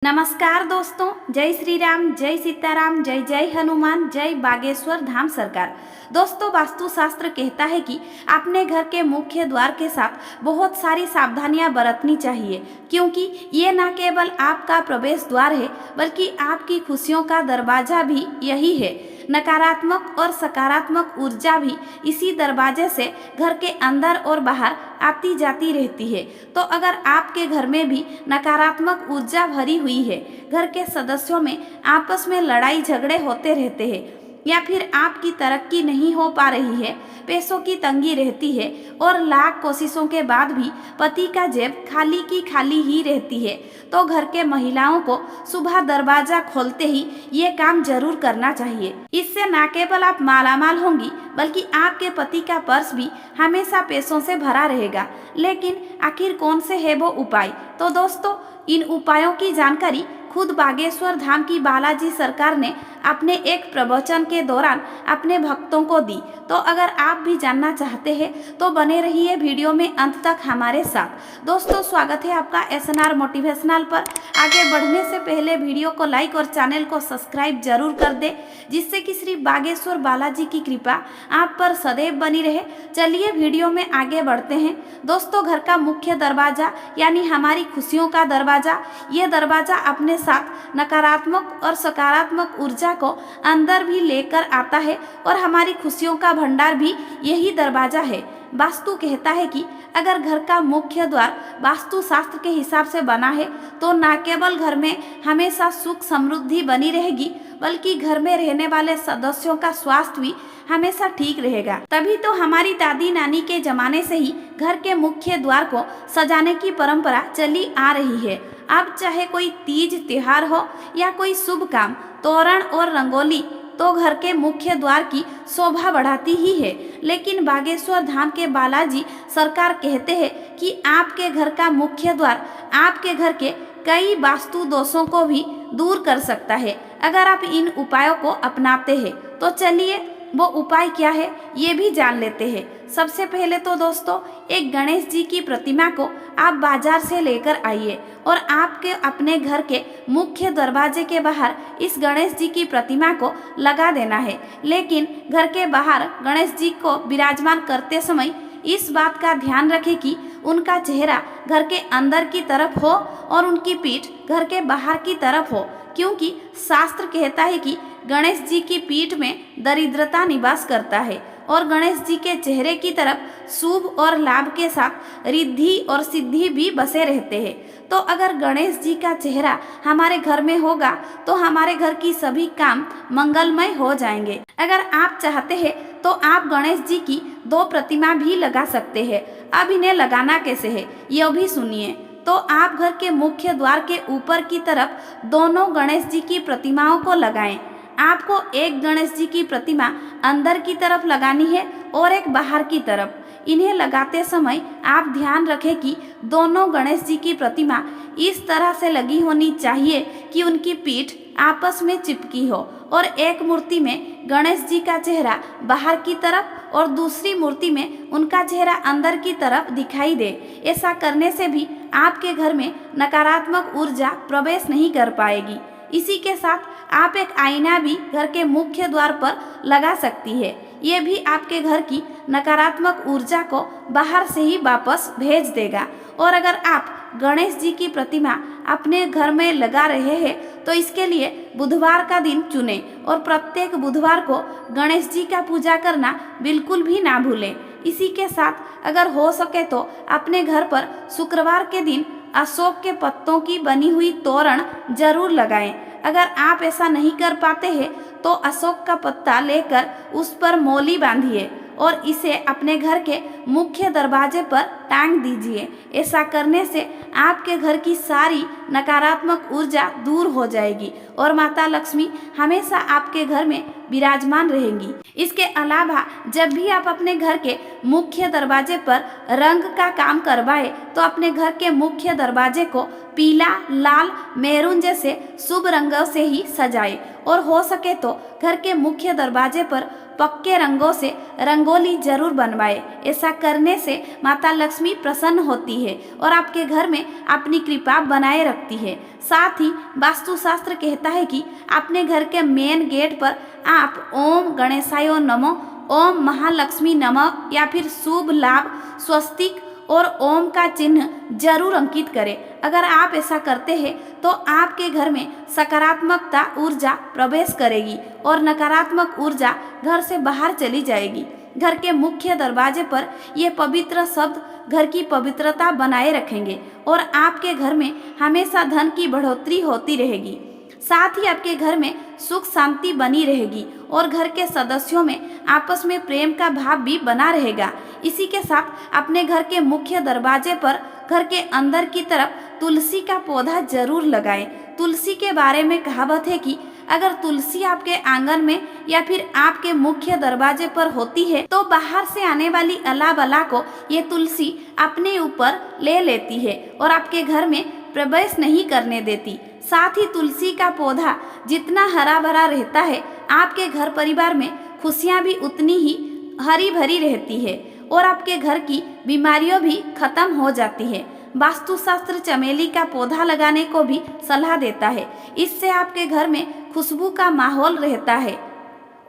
नमस्कार दोस्तों, जय श्री राम, जय सीताराम, जय जय हनुमान, जय बागेश्वर धाम सरकार। दोस्तों, वास्तुशास्त्र कहता है कि अपने घर के मुख्य द्वार के साथ बहुत सारी सावधानियां बरतनी चाहिए, क्योंकि ये न केवल आपका प्रवेश द्वार है बल्कि आपकी खुशियों का दरवाजा भी यही है। नकारात्मक और सकारात्मक ऊर्जा भी इसी दरवाजे से घर के अंदर और बाहर आती जाती रहती है। तो अगर आपके घर में भी नकारात्मक ऊर्जा भरी हुई है, घर के सदस्यों में आपस में लड़ाई झगड़े होते रहते हैं, या फिर आपकी तरक्की नहीं हो पा रही है, पैसों की तंगी रहती है और लाख कोशिशों के बाद भी पति का जेब खाली की खाली ही रहती है, तो घर के महिलाओं को सुबह दरवाजा खोलते ही ये काम जरूर करना चाहिए। इससे न केवल आप मालामाल होंगी बल्कि आपके पति का पर्स भी हमेशा पैसों से भरा रहेगा। लेकिन आखिर कौन से है वो उपाय? तो दोस्तों, इन उपायों की जानकारी खुद बागेश्वर धाम की बालाजी सरकार ने अपने एक प्रवचन के दौरान अपने भक्तों को दी। तो अगर आप भी जानना चाहते हैं तो बने रहिए वीडियो में अंत तक हमारे साथ। दोस्तों, स्वागत है आपका SNR मोटिवेशनल पर। आगे बढ़ने से पहले वीडियो को लाइक और चैनल को सब्सक्राइब जरूर कर दे, जिससे कि श्री बागेश्वर बालाजी की कृपा आप पर सदैव बनी रहे। चलिए वीडियो में आगे बढ़ते हैं। दोस्तों, घर का मुख्य दरवाजा यानी हमारी खुशियों का दरवाजा, ये दरवाजा अपने साथ नकारात्मक और सकारात्मक ऊर्जा को अंदर भी लेकर आता है और हमारी खुशियों का भंडार भी यही दरवाजा है। वास्तु कहता है कि अगर घर का मुख्य द्वार वास्तु शास्त्र के हिसाब से बना है तो न केवल घर में हमेशा सुख समृद्धि बनी रहेगी, बल्कि घर में रहने वाले सदस्यों का स्वास्थ्य भी हमेशा ठीक रहेगा। तभी तो हमारी दादी नानी के जमाने से ही घर के मुख्य द्वार को सजाने की परंपरा चली आ रही है। अब चाहे कोई तीज त्योहार हो या कोई शुभ काम, तोरण और रंगोली तो घर के मुख्य द्वार की शोभा बढ़ाती ही है। लेकिन बागेश्वर धाम के बालाजी सरकार कहते हैं कि आपके घर का मुख्य द्वार आपके घर के कई वास्तु दोषों को भी दूर कर सकता है, अगर आप इन उपायों को अपनाते हैं। तो चलिए वो उपाय क्या है ये भी जान लेते हैं। सबसे पहले तो दोस्तों, एक गणेश जी की प्रतिमा को आप बाजार से लेकर आइए और आपके अपने घर के मुख्य दरवाजे के बाहर इस गणेश जी की प्रतिमा को लगा देना है। लेकिन घर के बाहर गणेश जी को विराजमान करते समय इस बात का ध्यान रखें कि उनका चेहरा घर के अंदर की तरफ हो और उनकी पीठ घर के बाहर की तरफ हो, क्योंकि शास्त्र कहता है कि गणेश जी की पीठ में दरिद्रता निवास करता है और गणेश जी के चेहरे की तरफ शुभ और लाभ के साथ रिद्धि और सिद्धि भी बसे रहते हैं। तो अगर गणेश जी का चेहरा हमारे घर में होगा तो हमारे घर की सभी काम मंगलमय हो जाएंगे। अगर आप चाहते हैं तो आप गणेश जी की 2 प्रतिमा भी लगा सकते हैं। अब इन्हें लगाना कैसे है यह भी सुनिए। तो आप घर के मुख्य द्वार के ऊपर की तरफ दोनों गणेश जी की प्रतिमाओं को लगाएं। आपको एक गणेश जी की प्रतिमा अंदर की तरफ लगानी है और एक बाहर की तरफ। इन्हें लगाते समय आप ध्यान रखें कि दोनों गणेश जी की प्रतिमा इस तरह से लगी होनी चाहिए कि उनकी पीठ आपस में चिपकी हो और एक मूर्ति में गणेश जी का चेहरा बाहर की तरफ और दूसरी मूर्ति में उनका चेहरा अंदर की तरफ दिखाई दे। ऐसा करने से भी आपके घर में नकारात्मक ऊर्जा प्रवेश नहीं कर पाएगी। इसी के साथ आप एक आईना भी घर के मुख्य द्वार पर लगा सकती है। ये भी आपके घर की नकारात्मक ऊर्जा को बाहर से ही वापस भेज देगा। और अगर आप गणेश जी की प्रतिमा अपने घर में लगा रहे हैं तो इसके लिए बुधवार का दिन चुनें और प्रत्येक बुधवार को गणेश जी का पूजा करना बिल्कुल भी ना भूलें। इसी के साथ अगर हो सके तो अपने घर पर शुक्रवार के दिन अशोक के पत्तों की बनी हुई तोरण जरूर लगाएं। अगर आप ऐसा नहीं कर पाते हैं तो अशोक का पत्ता लेकर उस पर मौली बांधिए और इसे अपने घर के मुख्य दरवाजे पर टांग दीजिए। ऐसा करने से आपके घर की सारी नकारात्मक ऊर्जा दूर हो जाएगी और माता लक्ष्मी हमेशा आपके घर में विराजमान रहेंगी। इसके अलावा जब भी आप अपने घर के मुख्य दरवाजे पर रंग का काम करवाए तो अपने घर के मुख्य दरवाजे को पीला, लाल, मैरून जैसे शुभ रंगों से ही सजाए और हो सके तो घर के मुख्य दरवाजे पर पक्के रंगों से रंगोली जरूर बनवाए। ऐसा करने से माता लक्ष्मी प्रसन्न होती है और आपके घर में अपनी कृपा बनाए रखती है। साथ ही वास्तुशास्त्र कहता है कि अपने घर के मेन गेट पर आप ओम गणेशाय नमः, ओम महालक्ष्मी नमः या फिर शुभ लाभ स्वस्तिक और ओम का चिन्ह जरूर अंकित करें। अगर आप ऐसा करते हैं तो आपके घर में सकारात्मकता ऊर्जा प्रवेश करेगी और नकारात्मक ऊर्जा घर से बाहर चली जाएगी। घर के मुख्य दरवाजे पर ये पवित्र शब्द घर की पवित्रता बनाए रखेंगे और आपके घर में हमेशा धन की बढ़ोतरी होती रहेगी। साथ ही आपके घर में सुख शांति बनी रहेगी और घर के सदस्यों में आपस में प्रेम का भाव भी बना रहेगा। इसी के साथ अपने घर के मुख्य दरवाजे पर घर के अंदर की तरफ तुलसी का पौधा जरूर लगाएं। तुलसी के बारे में कहावत है कि अगर तुलसी आपके आंगन में या फिर आपके मुख्य दरवाजे पर होती है तो बाहर से आने वाली अला बला को ये तुलसी अपने ऊपर ले लेती है और आपके घर में प्रवेश नहीं करने देती। साथ ही तुलसी का पौधा जितना हरा भरा रहता है, आपके घर परिवार में खुशियां भी उतनी ही हरी भरी रहती है और आपके घर की बीमारियां भी खत्म हो जाती है। वास्तुशास्त्र चमेली का पौधा लगाने को भी सलाह देता है। इससे आपके घर में खुशबू का माहौल रहता है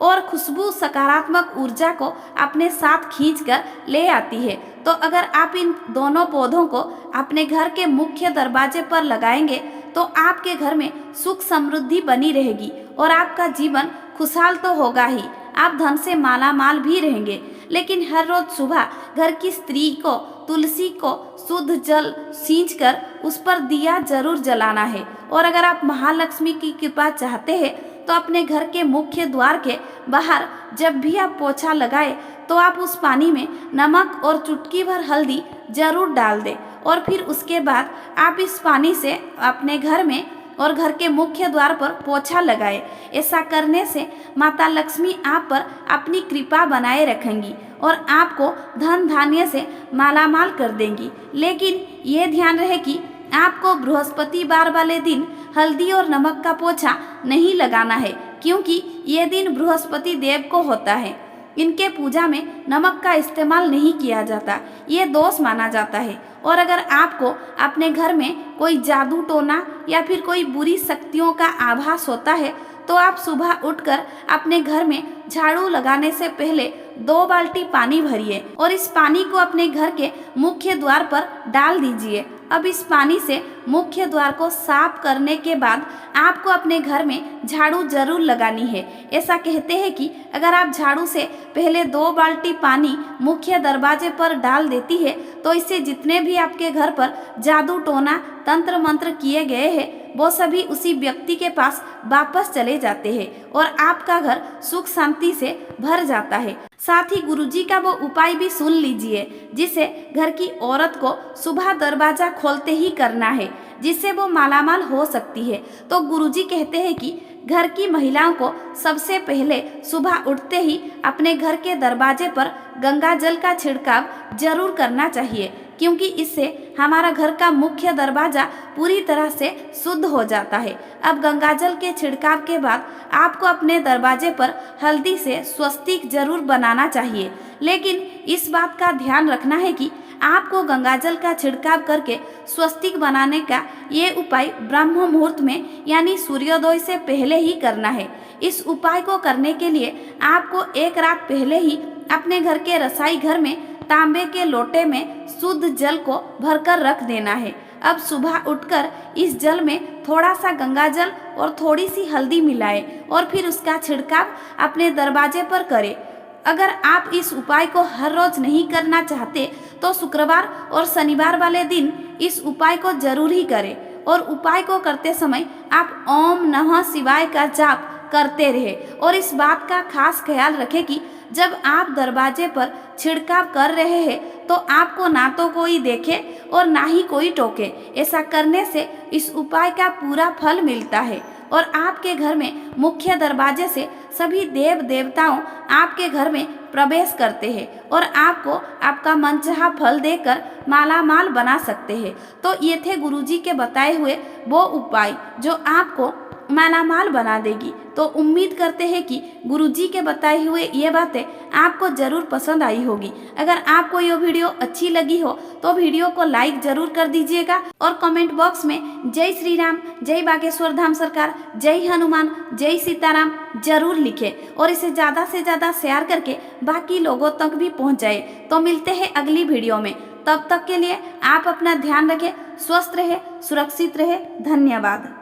और खुशबू सकारात्मक ऊर्जा को अपने साथ खींचकर ले आती है। तो अगर आप इन दोनों पौधों को अपने घर के मुख्य दरवाजे पर लगाएंगे तो आपके घर में सुख समृद्धि बनी रहेगी और आपका जीवन खुशहाल तो होगा ही, आप धन से माला माल भी रहेंगे। लेकिन हर रोज सुबह घर की स्त्री को तुलसी को शुद्ध जल सींचकर उस पर दिया जरूर जलाना है। और अगर आप महालक्ष्मी की कृपा चाहते हैं तो अपने घर के मुख्य द्वार के बाहर जब भी आप पोछा लगाए तो आप उस पानी में नमक और चुटकी भर हल्दी जरूर डाल दें और फिर उसके बाद आप इस पानी से अपने घर में और घर के मुख्य द्वार पर पोछा लगाए। ऐसा करने से माता लक्ष्मी आप पर अपनी कृपा बनाए रखेंगी और आपको धन धान्य से मालामाल कर देंगी। लेकिन ये ध्यान रहे कि आपको बृहस्पतिवार वाले दिन हल्दी और नमक का पोछा नहीं लगाना है, क्योंकि ये दिन बृहस्पति देव को होता है। इनके पूजा में नमक का इस्तेमाल नहीं किया जाता, ये दोष माना जाता है। और अगर आपको अपने घर में कोई जादू टोना या फिर कोई बुरी शक्तियों का आभास होता है तो आप सुबह उठकर अपने घर में झाड़ू लगाने से पहले 2 बाल्टी पानी भरिए और इस पानी को अपने घर के मुख्य द्वार पर डाल दीजिए। अब इस पानी से मुख्य द्वार को साफ करने के बाद आपको अपने घर में झाड़ू जरूर लगानी है। ऐसा कहते हैं कि अगर आप झाड़ू से पहले 2 बाल्टी पानी मुख्य दरवाजे पर डाल देती है तो इससे जितने भी आपके घर पर जादू टोना तंत्र मंत्र किए गए हैं वो सभी उसी व्यक्ति के पास वापस चले जाते हैं और आपका घर सुख शांति से भर जाता है। साथ ही गुरुजी का वो उपाय भी सुन लीजिए जिसे घर की औरत को सुबह दरवाजा खोलते ही करना है, जिससे वो मालामाल हो सकती है। तो गुरुजी कहते हैं कि घर की महिलाओं को सबसे पहले सुबह उठते ही अपने घर के दरवाजे पर गंगा जल का छिड़काव जरूर करना चाहिए, क्योंकि इससे हमारा घर का मुख्य दरवाजा पूरी तरह से शुद्ध हो जाता है। अब गंगा जल के छिड़काव के बाद आपको अपने दरवाजे पर हल्दी से स्वस्तिक जरूर बनाना चाहिए। लेकिन इस बात का ध्यान रखना है कि आपको गंगा जल का छिड़काव करके स्वस्तिक बनाने का ये उपाय ब्रह्म मुहूर्त में यानी सूर्योदय से पहले ही करना है। इस उपाय को करने के लिए आपको एक रात पहले ही अपने घर के रसोई घर में तांबे के लोटे में शुद्ध जल को भरकर रख देना है। अब सुबह उठकर इस जल में थोड़ा सा गंगा जल और थोड़ी सी हल्दी मिलाएं और फिर उसका छिड़काव अपने दरवाजे पर करें। अगर आप इस उपाय को हर रोज नहीं करना चाहते तो शुक्रवार और शनिवार वाले दिन इस उपाय को जरूर ही करें और उपाय को करते समय आप ओम नमः शिवाय का जाप करते रहे। और इस बात का खास ख्याल रखें कि जब आप दरवाजे पर छिड़काव कर रहे हैं तो आपको ना तो कोई देखे और ना ही कोई टोके। ऐसा करने से इस उपाय का पूरा फल मिलता है और आपके घर में मुख्य दरवाजे से सभी देव देवताओं आपके घर में प्रवेश करते हैं और आपको आपका मनचाहा फल देकर माला माल बना सकते हैं। तो ये थे गुरुजी के बताए हुए वो उपाय जो आपको मालामाल बना देगी। तो उम्मीद करते हैं कि गुरुजी के बताए हुए ये बातें आपको ज़रूर पसंद आई होगी। अगर आपको ये वीडियो अच्छी लगी हो तो वीडियो को लाइक ज़रूर कर दीजिएगा और कमेंट बॉक्स में जय श्री राम, जय बागेश्वर धाम सरकार, जय हनुमान, जय सीताराम जरूर लिखें और इसे ज़्यादा से ज़्यादा शेयर करके बाकी लोगों तक भी पहुँच जाए। तो मिलते हैं अगली वीडियो में, तब तक के लिए आप अपना ध्यान रखें, स्वस्थ रहे, सुरक्षित रहे। धन्यवाद।